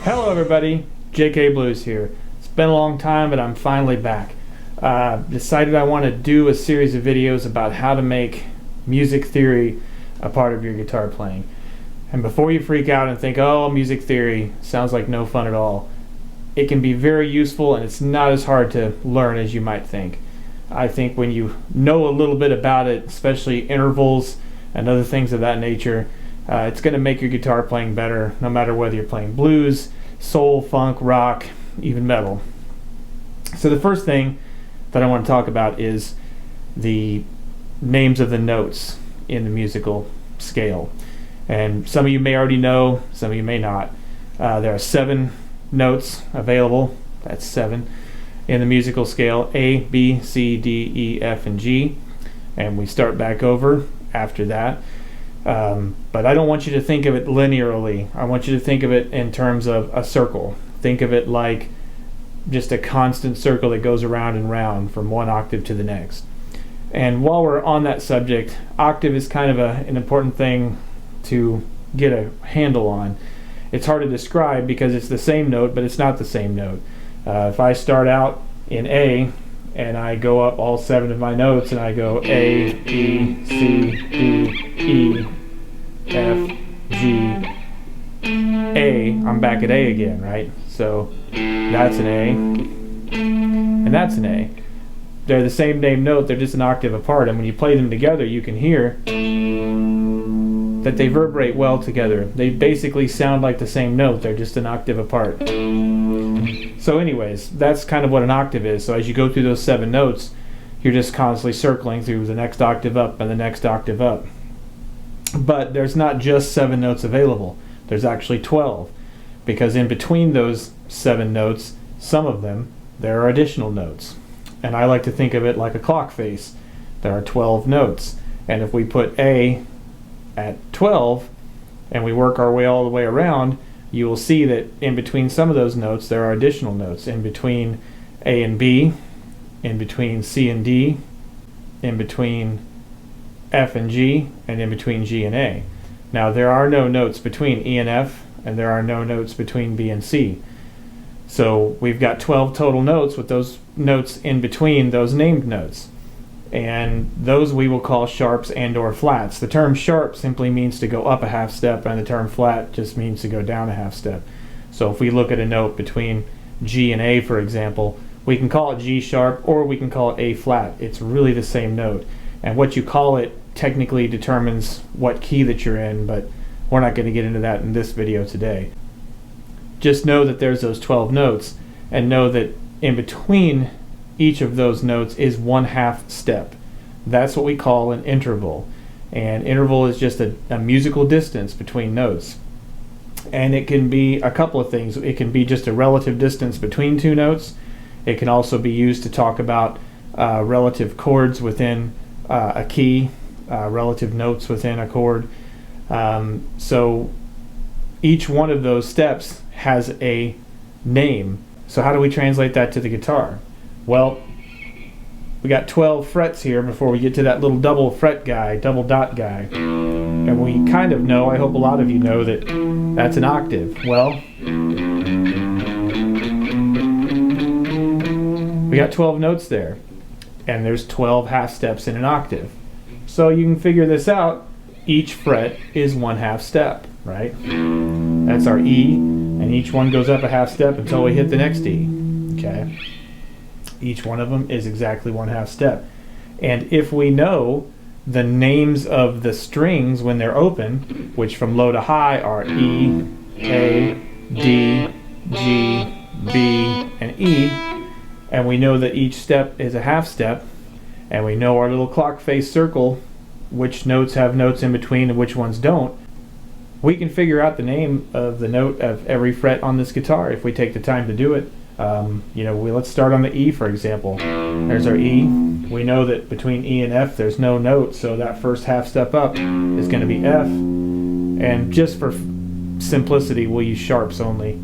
Hello everybody, JK Blues here. It's been a long time, but I'm finally back. Decided I want to do a series of videos about how to make music theory a part of your guitar playing. And before you freak out and think, oh, music theory sounds like no fun at all, it can be very useful and it's not as hard to learn as you might think. I think when you know a little bit about it, especially intervals and other things of that nature, it's going to make your guitar playing better no matter whether you're playing blues, soul, funk, rock, even metal. So the first thing that I want to talk about is the names of the notes in the musical scale. And some of you may already know, some of you may not. There are 7 notes available, that's 7, in the musical scale: A, B, C, D, E, F, and G. And we start back over after that. But I don't want you to think of it linearly. I want you to think of it in terms of a circle. Think of it like just a constant circle that goes around and round from one octave to the next. And while we're on that subject, octave is kind of an important thing to get a handle on. It's hard to describe because it's the same note, but it's not the same note. If I start out in A and I go up all 7 of my notes and I go A, B, C, D, E, F, G, A, I'm back at A again, right? So that's an A, and that's an A. They're the same name note, they're just an octave apart, and when you play them together, you can hear that they vibrate well together. They basically sound like the same note, they're just an octave apart. So anyways, that's kind of what an octave is. So as you go through those 7 notes, you're just constantly circling through the next octave up and the next octave up. But there's not just 7 notes available. There's actually 12, because in between those 7 notes, some of them, there are additional notes. And I like to think of it like a clock face. There are 12 notes. And if we put A at 12 and we work our way all the way around, you will see that in between some of those notes there are additional notes. In between A and B, in between C and D, in between F and G, and in between G and A. Now there are no notes between E and F, and there are no notes between B and C. So we've got 12 total notes with those notes in between those named notes. And those we will call sharps and or flats. The term sharp simply means to go up a half step, and the term flat just means to go down a half step. So if we look at a note between G and A, for example, we can call it G sharp or we can call it A flat. It's really the same note. And what you call it technically determines what key that you're in, but we're not going to get into that in this video today. Just know that there's those 12 notes, and know that in between each of those notes is 1/2 step. That's what we call an interval. And interval is just a musical distance between notes. And it can be a couple of things. It can be just a relative distance between 2 notes. It can also be used to talk about relative chords within a key, relative notes within a chord. So each one of those steps has a name. So how do we translate that to the guitar? Well, we got 12 frets here before we get to that little double fret guy, double dot guy. And we kind of know, I hope a lot of you know, that that's an octave. Well, we got 12 notes there, and there's 12 half steps in an octave. So you can figure this out. Each fret is 1/2 step, right? That's our E, and each one goes up a half step until we hit the next E, okay? Each one of them is exactly 1/2 step. And if we know the names of the strings when they're open, which from low to high are E, A, D, G, B, and E, and we know that each step is a half step, and we know our little clock face circle, which notes have notes in between and which ones don't, we can figure out the name of the note of every fret on this guitar if we take the time to do it. Let's start on the E, for example. There's our E. We know that between E and F there's no note, so that first half step up is going to be F. And just for simplicity, we'll use sharps only.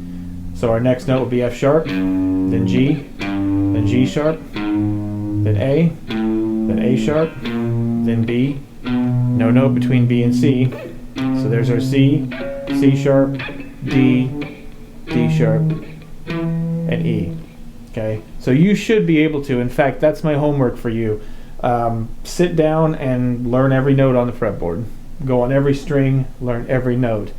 So our next note will be F sharp, then G sharp, then A, then A sharp, then B. No note between B and C. So there's our C, C sharp, D, D sharp, and E. Okay, so you should be able to. In fact, that's my homework for you. Sit down and learn every note on the fretboard. Go on every string, learn every note.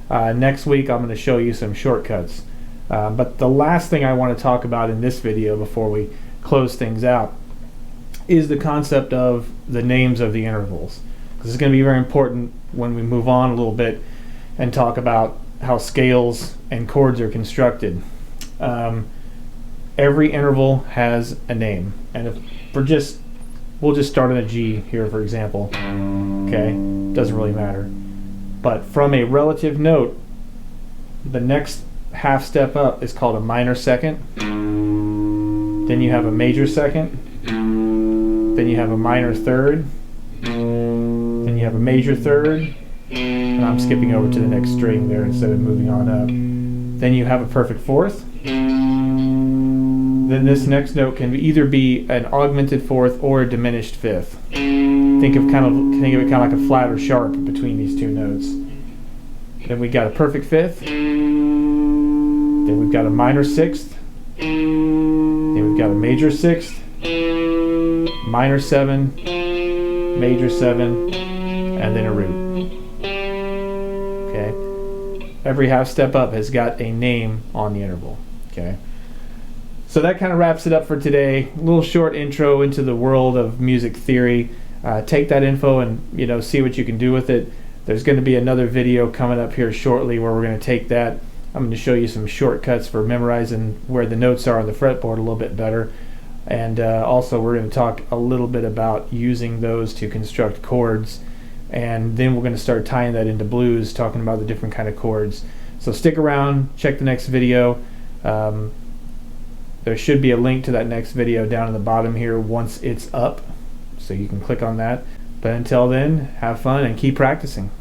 Next week I'm going to show you some shortcuts. But the last thing I want to talk about in this video before we close things out is the concept of the names of the intervals. This is going to be very important when we move on a little bit and talk about how scales and chords are constructed. Every interval has a name, and if we'll just start on a G here, for example. Okay, doesn't really matter. But from a relative note, the next half step up is called a minor second. Then you have a major second. Then you have a minor third. Then you have a major third. And I'm skipping over to the next string there instead of moving on up. Then you have a perfect fourth. Then this next note can either be an augmented fourth or a diminished fifth. Think of it kind of like a flat or sharp between these two notes. Then we got a perfect fifth. Then we've got a minor sixth. Then we've got a major sixth, minor seven, major seven, and then a root. Okay. Every half step up has got a name on the interval. Okay. So that kind of wraps it up for today. A little short intro into the world of music theory. Take that info and see what you can do with it. There's going to be another video coming up here shortly where we're going to take that. I'm going to show you some shortcuts for memorizing where the notes are on the fretboard a little bit better. And also we're going to talk a little bit about using those to construct chords. And then we're going to start tying that into blues, talking about the different kind of chords. So stick around, check the next video. There should be a link to that next video down in the bottom here once it's up, so you can click on that. But until then, have fun and keep practicing.